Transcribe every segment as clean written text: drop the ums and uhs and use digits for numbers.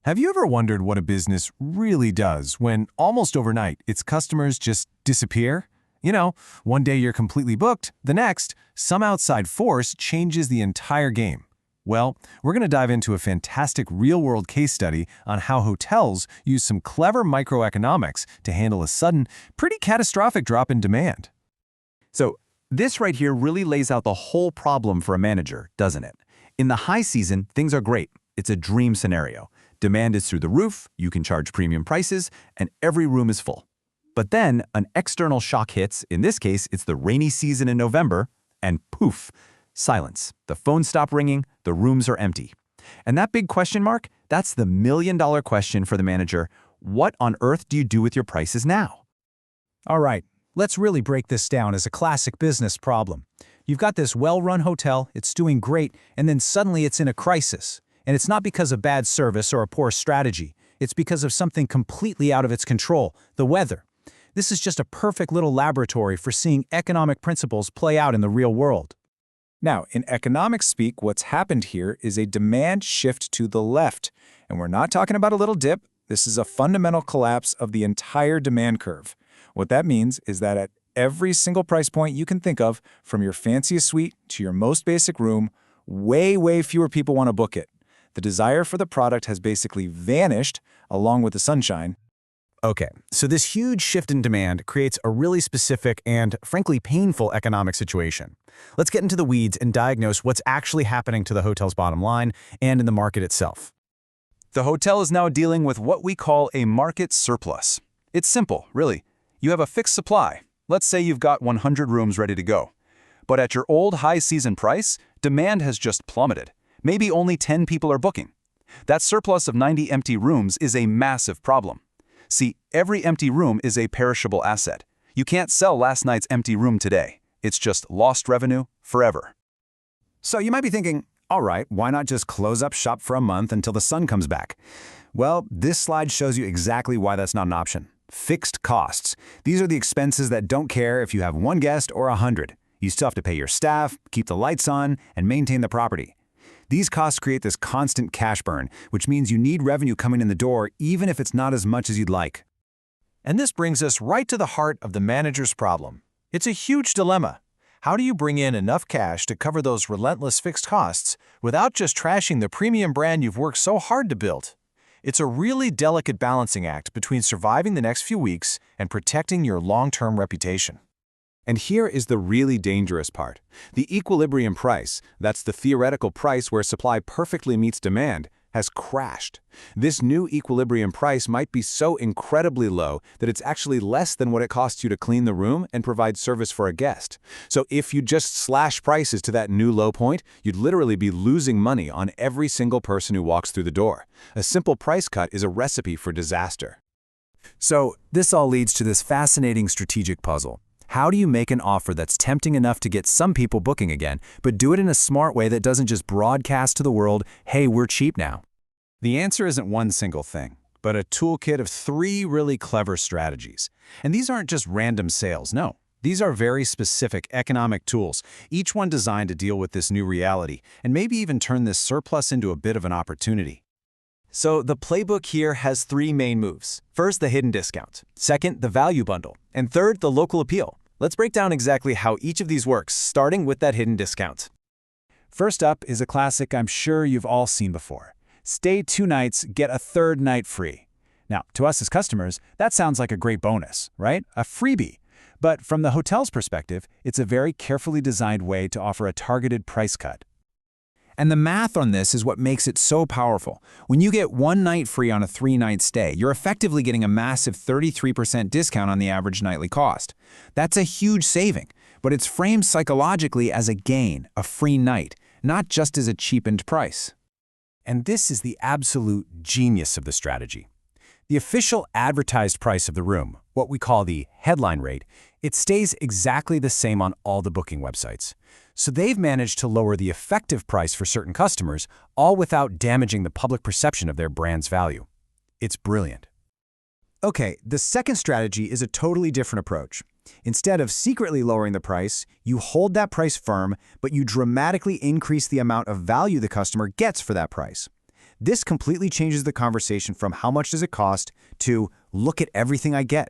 Have you ever wondered what a business really does when almost overnight its customers just disappear? One day you're completely booked, the next, some outside force changes the entire game. Well, we're going to dive into a fantastic real-world case study on how hotels use some clever microeconomics to handle a sudden, pretty catastrophic drop in demand. So this right here really lays out the whole problem for a manager, doesn't it? In the high season, things are great. It's a dream scenario. Demand is through the roof, you can charge premium prices, and every room is full. But then an external shock hits, in this case, it's the rainy season in November, and poof, silence. The phones stop ringing, the rooms are empty. And that big question mark, that's the million-dollar question for the manager. What on earth do you do with your prices now? All right, let's really break this down as a classic business problem. You've got this well-run hotel, it's doing great, and then suddenly it's in a crisis. And it's not because of bad service or a poor strategy. It's because of something completely out of its control, the weather. This is just a perfect little laboratory for seeing economic principles play out in the real world. Now, in economics speak, what's happened here is a demand shift to the left. And we're not talking about a little dip. This is a fundamental collapse of the entire demand curve. What that means is that at every single price point you can think of, from your fanciest suite to your most basic room, way fewer people want to book it. The desire for the product has basically vanished along with the sunshine. Okay, so this huge shift in demand creates a really specific and, frankly, painful economic situation. Let's get into the weeds and diagnose what's actually happening to the hotel's bottom line and in the market itself. The hotel is now dealing with what we call a market surplus. It's simple, really. You have a fixed supply. Let's say you've got 100 rooms ready to go. But at your old high-season price, demand has just plummeted. Maybe only 10 people are booking. That surplus of 90 empty rooms is a massive problem. See, every empty room is a perishable asset. You can't sell last night's empty room today. It's just lost revenue forever. So you might be thinking, all right, why not just close up shop for a month until the sun comes back? Well, this slide shows you exactly why that's not an option. Fixed costs. These are the expenses that don't care if you have one guest or 100. You still have to pay your staff, keep the lights on, and maintain the property. These costs create this constant cash burn, which means you need revenue coming in the door even if it's not as much as you'd like. And this brings us right to the heart of the manager's problem. It's a huge dilemma. How do you bring in enough cash to cover those relentless fixed costs without just trashing the premium brand you've worked so hard to build? It's a really delicate balancing act between surviving the next few weeks and protecting your long-term reputation. And here is the really dangerous part. The equilibrium price, that's the theoretical price where supply perfectly meets demand, has crashed. This new equilibrium price might be so incredibly low that it's actually less than what it costs you to clean the room and provide service for a guest. So if you just slash prices to that new low point, you'd literally be losing money on every single person who walks through the door. A simple price cut is a recipe for disaster. So this all leads to this fascinating strategic puzzle. How do you make an offer that's tempting enough to get some people booking again, but do it in a smart way that doesn't just broadcast to the world, hey, we're cheap now? The answer isn't one single thing, but a toolkit of 3 really clever strategies. And these aren't just random sales, no. These are very specific economic tools, each one designed to deal with this new reality, and maybe even turn this surplus into a bit of an opportunity. So the playbook here has 3 main moves. First, the hidden discount. Second, the value bundle. And third, the local appeal. Let's break down exactly how each of these works, starting with that hidden discount. First up is a classic I'm sure you've all seen before. Stay 2 nights, get a 3rd night free. Now, to us as customers, that sounds like a great bonus, right? A freebie. But from the hotel's perspective, it's a very carefully designed way to offer a targeted price cut. And the math on this is what makes it so powerful. When you get 1 night free on a 3-night stay, you're effectively getting a massive 33% discount on the average nightly cost. That's a huge saving, but it's framed psychologically as a gain, a free night, not just as a cheapened price. And this is the absolute genius of the strategy. The official advertised price of the room, what we call the headline rate, it stays exactly the same on all the booking websites. So they've managed to lower the effective price for certain customers, all without damaging the public perception of their brand's value. It's brilliant. Okay, the second strategy is a totally different approach. Instead of secretly lowering the price, you hold that price firm, but you dramatically increase the amount of value the customer gets for that price. This completely changes the conversation from how much does it cost to look at everything I get.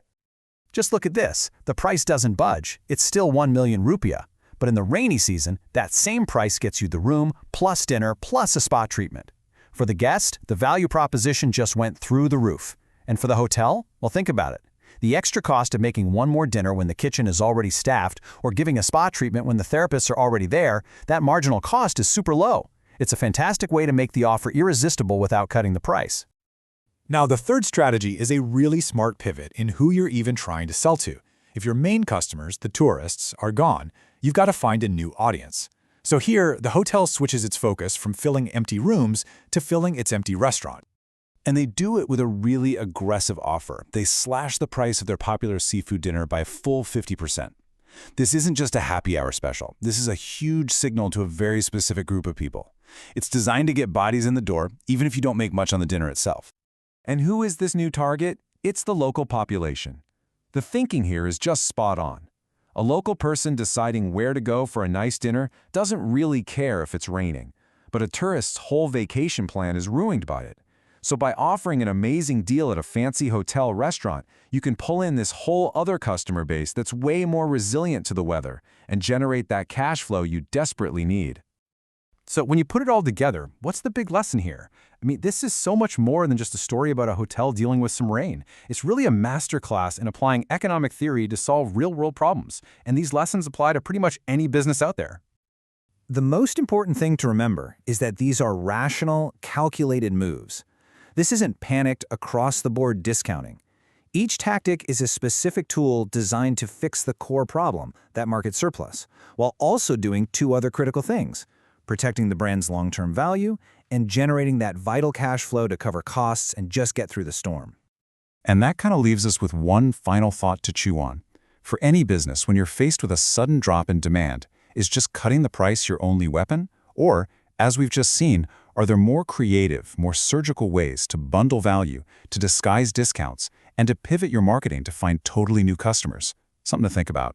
Just look at this. The price doesn't budge. It's still 1 million rupiah. But in the rainy season, that same price gets you the room, plus dinner, plus a spa treatment. For the guest, the value proposition just went through the roof. And for the hotel? Well, think about it. The extra cost of making one more dinner when the kitchen is already staffed or giving a spa treatment when the therapists are already there, that marginal cost is super low. It's a fantastic way to make the offer irresistible without cutting the price. Now, the third strategy is a really smart pivot in who you're even trying to sell to. If your main customers, the tourists, are gone, you've got to find a new audience. So here, the hotel switches its focus from filling empty rooms to filling its empty restaurant. And they do it with a really aggressive offer. They slash the price of their popular seafood dinner by a full 50%. This isn't just a happy hour special. This is a huge signal to a very specific group of people. It's designed to get bodies in the door, even if you don't make much on the dinner itself. And who is this new target? It's the local population. The thinking here is just spot on. A local person deciding where to go for a nice dinner doesn't really care if it's raining, but a tourist's whole vacation plan is ruined by it. So by offering an amazing deal at a fancy hotel restaurant, you can pull in this whole other customer base that's way more resilient to the weather and generate that cash flow you desperately need. So when you put it all together, what's the big lesson here? I mean, this is so much more than just a story about a hotel dealing with some rain. It's really a masterclass in applying economic theory to solve real-world problems, and these lessons apply to pretty much any business out there. The most important thing to remember is that these are rational, calculated moves. This isn't panicked, across-the-board discounting. Each tactic is a specific tool designed to fix the core problem, that market surplus, while also doing two other critical things: protecting the brand's long-term value and generating that vital cash flow to cover costs and just get through the storm. And that kind of leaves us with one final thought to chew on. For any business, when you're faced with a sudden drop in demand, is just cutting the price your only weapon? Or, as we've just seen, are there more creative, more surgical ways to bundle value, to disguise discounts, and to pivot your marketing to find totally new customers? Something to think about.